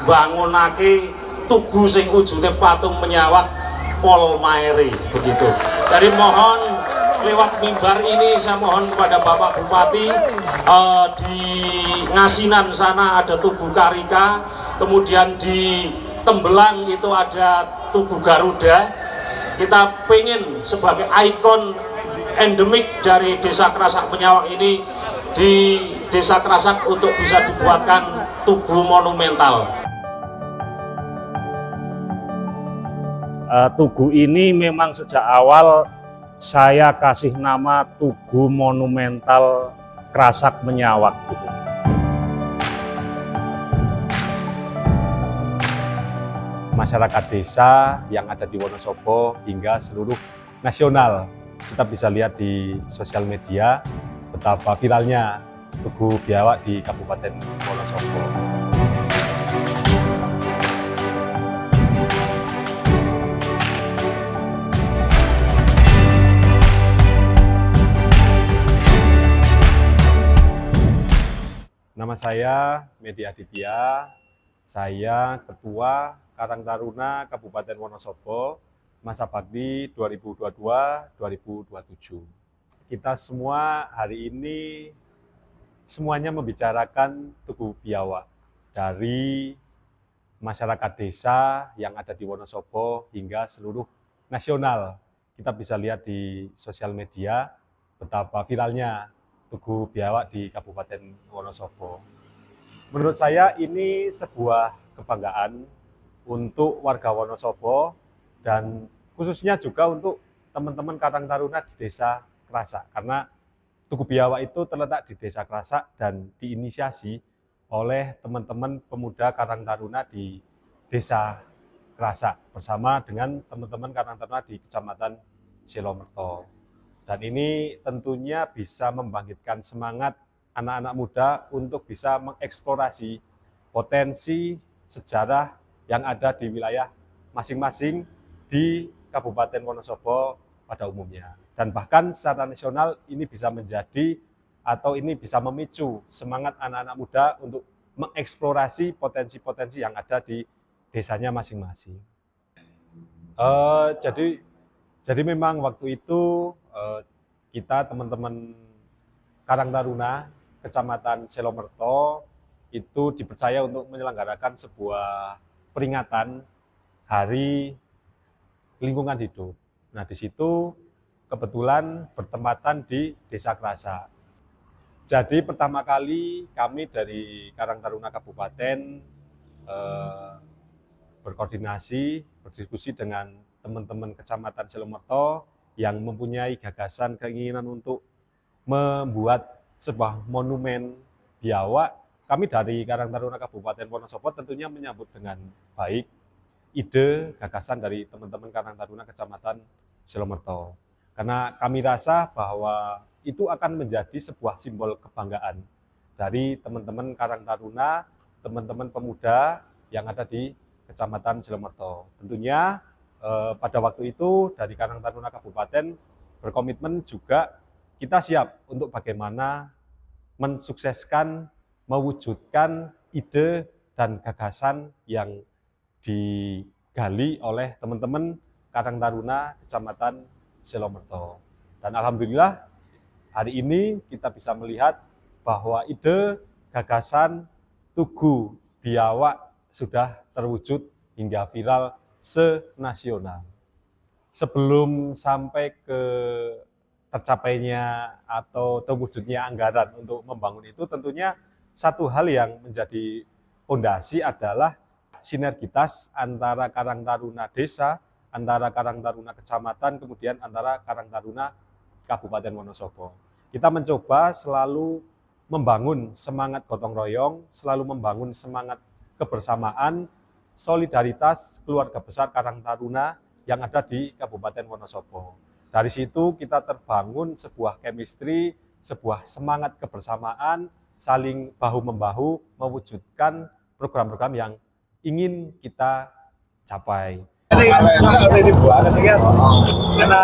bangunake tugu sing wujude patung menyawak Polmaere begitu. Jadi mohon lewat mimbar ini saya mohon kepada Bapak Bupati, di Ngasinan sana ada Tugu Karika, kemudian di Tembelang itu ada Tugu Garuda. Kita pengen sebagai ikon endemik dari Desa Krasak Menyawak ini, di Desa Krasak untuk bisa dibuatkan tugu monumental. Tugu ini memang sejak awal saya kasih nama Tugu Monumental Krasak Menyawak gitu. Masyarakat desa yang ada di Wonosobo hingga seluruh nasional, kita bisa lihat di sosial media betapa viralnya Tugu Biawak di Kabupaten Wonosobo. Nama saya Medi Aditya, saya Ketua Karang Taruna Kabupaten Wonosobo, masa bakti 2022-2027. Kita semua hari ini semuanya membicarakan Tugu Biawak, dari masyarakat desa yang ada di Wonosobo hingga seluruh nasional. Kita bisa lihat di sosial media betapa viralnya Tugu Biawak di Kabupaten Wonosobo. Menurut saya ini sebuah kebanggaan untuk warga Wonosobo dan khususnya juga untuk teman-teman Karang Taruna di Desa Krasak, karena Tugu Biawak itu terletak di Desa Krasak dan diinisiasi oleh teman-teman pemuda Karang Taruna di Desa Krasak bersama dengan teman-teman Karang Taruna di Kecamatan Silomerto. Dan ini tentunya bisa membangkitkan semangat anak-anak muda untuk bisa mengeksplorasi potensi sejarah yang ada di wilayah masing-masing di Kabupaten Wonosobo pada umumnya. Dan bahkan secara nasional ini bisa menjadi atau ini bisa memicu semangat anak-anak muda untuk mengeksplorasi potensi-potensi yang ada di desanya masing-masing. Jadi memang waktu itu kita teman-teman Karang Taruna Kecamatan Silomerto itu dipercaya untuk menyelenggarakan sebuah peringatan Hari Lingkungan Hidup. Nah, di situ kebetulan bertempatan di Desa Krasak. Jadi pertama kali kami dari Karang Taruna Kabupaten berkoordinasi, berdiskusi dengan teman-teman Kecamatan Silomerto yang mempunyai gagasan keinginan untuk membuat sebuah monumen biawak. Kami dari Karang Taruna Kabupaten Wonosobo tentunya menyambut dengan baik ide gagasan dari teman-teman Karang Taruna Kecamatan Silomerto. Karena kami rasa bahwa itu akan menjadi sebuah simbol kebanggaan dari teman-teman Karang Taruna, teman-teman pemuda yang ada di Kecamatan Silomerto. Tentunya pada waktu itu dari Karang Taruna Kabupaten berkomitmen juga kita siap untuk bagaimana mensukseskan, mewujudkan ide dan gagasan yang digali oleh teman-teman Karang Taruna Kecamatan Silomerto. Dan alhamdulillah hari ini kita bisa melihat bahwa ide gagasan Tugu Biawak sudah terwujud hingga viral senasional. Sebelum sampai ke tercapainya atau terwujudnya anggaran untuk membangun itu, tentunya satu hal yang menjadi fondasi adalah sinergitas antara Karang Taruna Desa, antara Karang Taruna Kecamatan, kemudian antara Karang Taruna Kabupaten Wonosobo. Kita mencoba selalu membangun semangat gotong royong, selalu membangun semangat kebersamaan, solidaritas keluarga besar Karang Taruna yang ada di Kabupaten Wonosobo. Dari situ kita terbangun sebuah chemistry, sebuah semangat kebersamaan, saling bahu-membahu mewujudkan program-program yang ingin kita capai. Ini dibuat ketika karena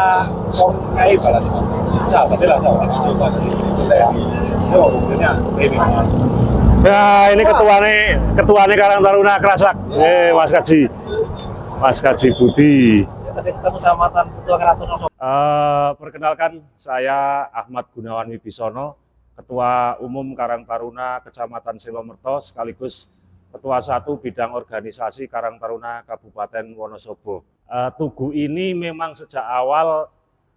kayak ibarat sahabat lah sahabat. Saya ini Ya, ini ketuanya Karang Taruna Kerasak. Mas Kaji Budi. Tadi ketemu sama mantan ketua Keraton Wonosobo. Perkenalkan, saya Ahmad Gunawan Wibisono, Ketua Umum Karang Taruna Kecamatan Silomerto, sekaligus Ketua 1 Bidang Organisasi Karang Taruna Kabupaten Wonosobo. Tugu ini memang sejak awal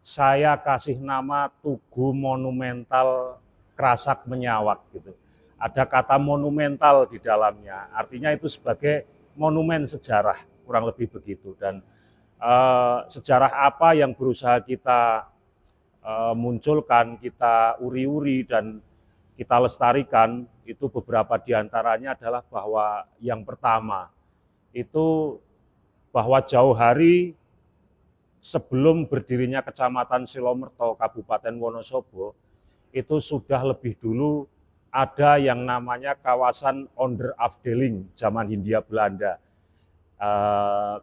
saya kasih nama Tugu Monumental Kerasak Menyawak gitu. Ada kata monumental di dalamnya, artinya itu sebagai monumen sejarah, kurang lebih begitu. Dan sejarah apa yang berusaha kita munculkan, kita uri-uri dan kita lestarikan, itu beberapa diantaranya adalah bahwa yang pertama itu bahwa jauh hari sebelum berdirinya Kecamatan Silomerto, Kabupaten Wonosobo, itu sudah lebih dulu ada yang namanya kawasan onderafdeling zaman Hindia Belanda.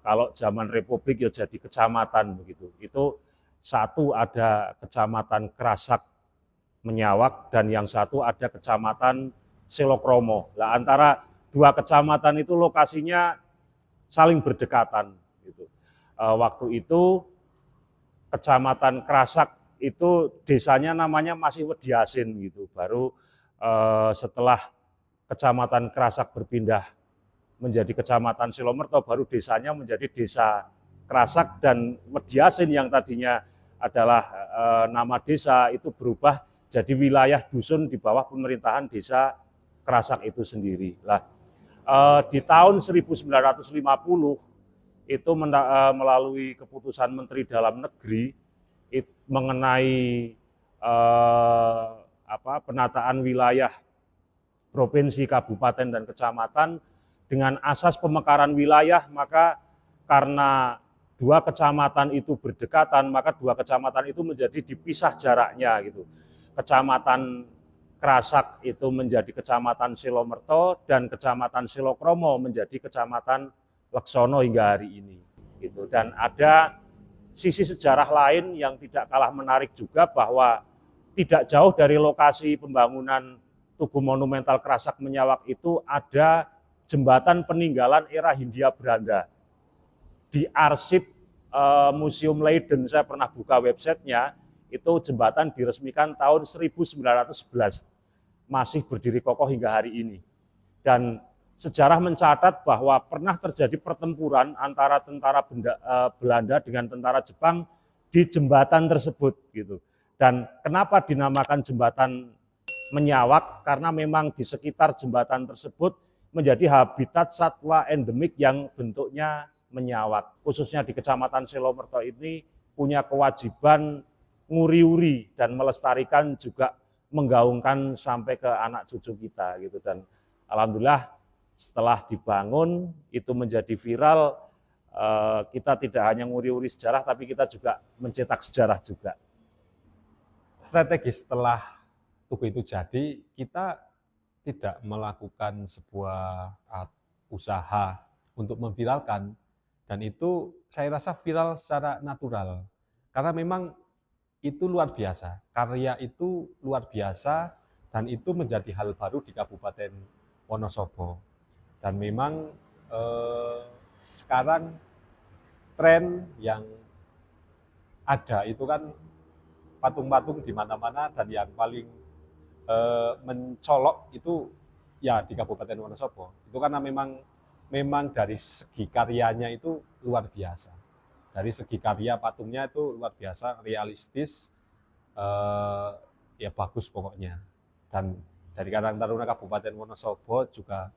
Kalau zaman Republik ya jadi kecamatan begitu. Itu satu ada Kecamatan Kerasak Menyawak dan yang satu ada Kecamatan Selokromo. Nah, antara dua kecamatan itu lokasinya saling berdekatan. Gitu. Waktu itu Kecamatan Kerasak itu desanya namanya masih Wediasin gitu. Baru setelah Kecamatan Kerasak berpindah menjadi Kecamatan Silomerto, baru desanya menjadi Desa Kerasak, dan Wediasin yang tadinya adalah nama desa itu berubah jadi wilayah dusun di bawah pemerintahan Desa Kerasak itu sendiri. Lah, di tahun 1950 itu melalui keputusan Menteri Dalam Negeri mengenai penataan wilayah provinsi, kabupaten, dan kecamatan dengan asas pemekaran wilayah, maka karena dua kecamatan itu berdekatan, maka dua kecamatan itu menjadi dipisah jaraknya gitu. Kecamatan Kerasak itu menjadi Kecamatan Silomerto dan Kecamatan Selokromo menjadi Kecamatan Leksono hingga hari ini. Gitu. Dan ada sisi sejarah lain yang tidak kalah menarik juga, bahwa tidak jauh dari lokasi pembangunan Tugu Monumental Kerasak Menyawak itu ada jembatan peninggalan era Hindia Belanda. Di arsip Museum Leiden, saya pernah buka websitenya, itu jembatan diresmikan tahun 1911, masih berdiri kokoh hingga hari ini. Dan sejarah mencatat bahwa pernah terjadi pertempuran antara tentara Belanda dengan tentara Jepang di jembatan tersebut gitu. Dan kenapa dinamakan jembatan Menyawak? Karena memang di sekitar jembatan tersebut menjadi habitat satwa endemik yang bentuknya menyawak. Khususnya di Kecamatan Silomerto ini punya kewajiban nguri-uri dan melestarikan, juga menggaungkan sampai ke anak cucu kita gitu. Dan alhamdulillah setelah dibangun itu menjadi viral, kita tidak hanya nguri-uri sejarah tapi kita juga mencetak sejarah juga. Strategi setelah tugu itu jadi, kita tidak melakukan sebuah usaha untuk memviralkan, dan itu saya rasa viral secara natural karena memang itu luar biasa, karya itu luar biasa, dan itu menjadi hal baru di Kabupaten Wonosobo. Dan memang sekarang tren yang ada itu kan patung-patung di mana-mana, dan yang paling mencolok itu ya di Kabupaten Wonosobo. Itu karena memang dari segi karyanya itu luar biasa. Dari segi karya patungnya itu luar biasa, realistis, ya bagus pokoknya. Dan dari Karang Taruna Kabupaten Wonosobo juga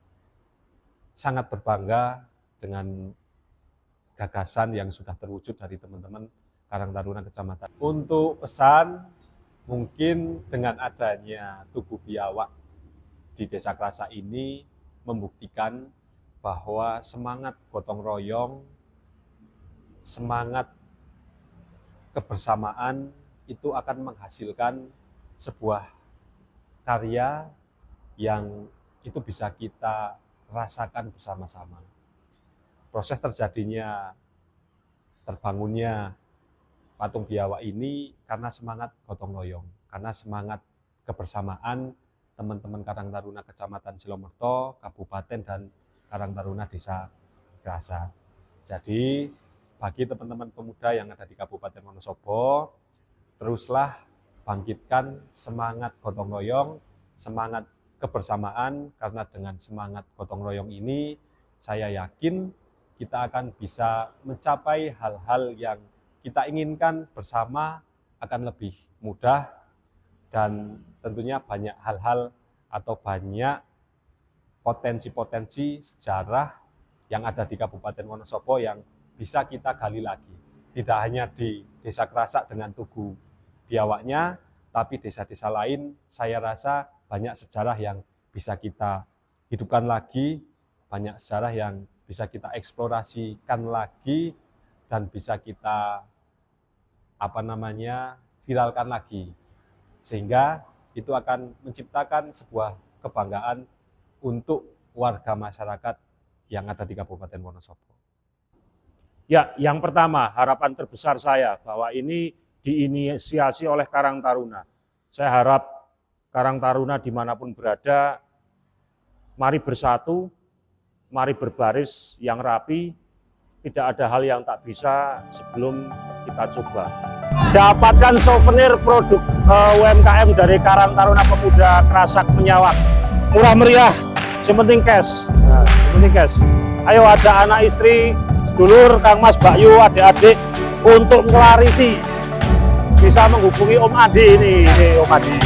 sangat berbangga dengan gagasan yang sudah terwujud dari teman-teman Karang Taruna Kecamatan. Untuk pesan, mungkin dengan adanya Tugu Biawak di Desa Kerasak ini membuktikan bahwa semangat gotong royong, semangat kebersamaan itu akan menghasilkan sebuah karya yang itu bisa kita rasakan bersama-sama. Proses terbangunnya patung biawak ini karena semangat gotong royong, karena semangat kebersamaan teman-teman Karang Taruna Kecamatan Silomerto, Kabupaten dan Karang Taruna Desa Grasa. Jadi bagi teman-teman pemuda yang ada di Kabupaten Wonosobo, teruslah bangkitkan semangat gotong royong, semangat kebersamaan, karena dengan semangat gotong royong ini saya yakin kita akan bisa mencapai hal-hal yang kita inginkan bersama akan lebih mudah, dan tentunya banyak hal-hal atau banyak potensi-potensi sejarah yang ada di Kabupaten Wonosobo yang bisa kita gali lagi. Tidak hanya di Desa Krasak dengan Tugu Biawaknya, tapi desa-desa lain saya rasa banyak sejarah yang bisa kita hidupkan lagi, banyak sejarah yang bisa kita eksplorasikan lagi, dan bisa kita viralkan lagi. Sehingga itu akan menciptakan sebuah kebanggaan untuk warga masyarakat yang ada di Kabupaten Wonosobo. Ya, yang pertama harapan terbesar saya bahwa ini diinisiasi oleh Karang Taruna. Saya harap Karang Taruna dimanapun berada, mari bersatu, mari berbaris yang rapi, tidak ada hal yang tak bisa sebelum kita coba. Dapatkan souvenir produk UMKM dari Karang Taruna Pemuda Krasak Menyawak. Murah meriah, yang penting cash. Nah, yang penting cash. Ayo ajak anak istri, sedulur, Kang Mas, Mbak Yu, adik-adik untuk menglarisi. Bisa menghubungi Om Adi ini Om Adi.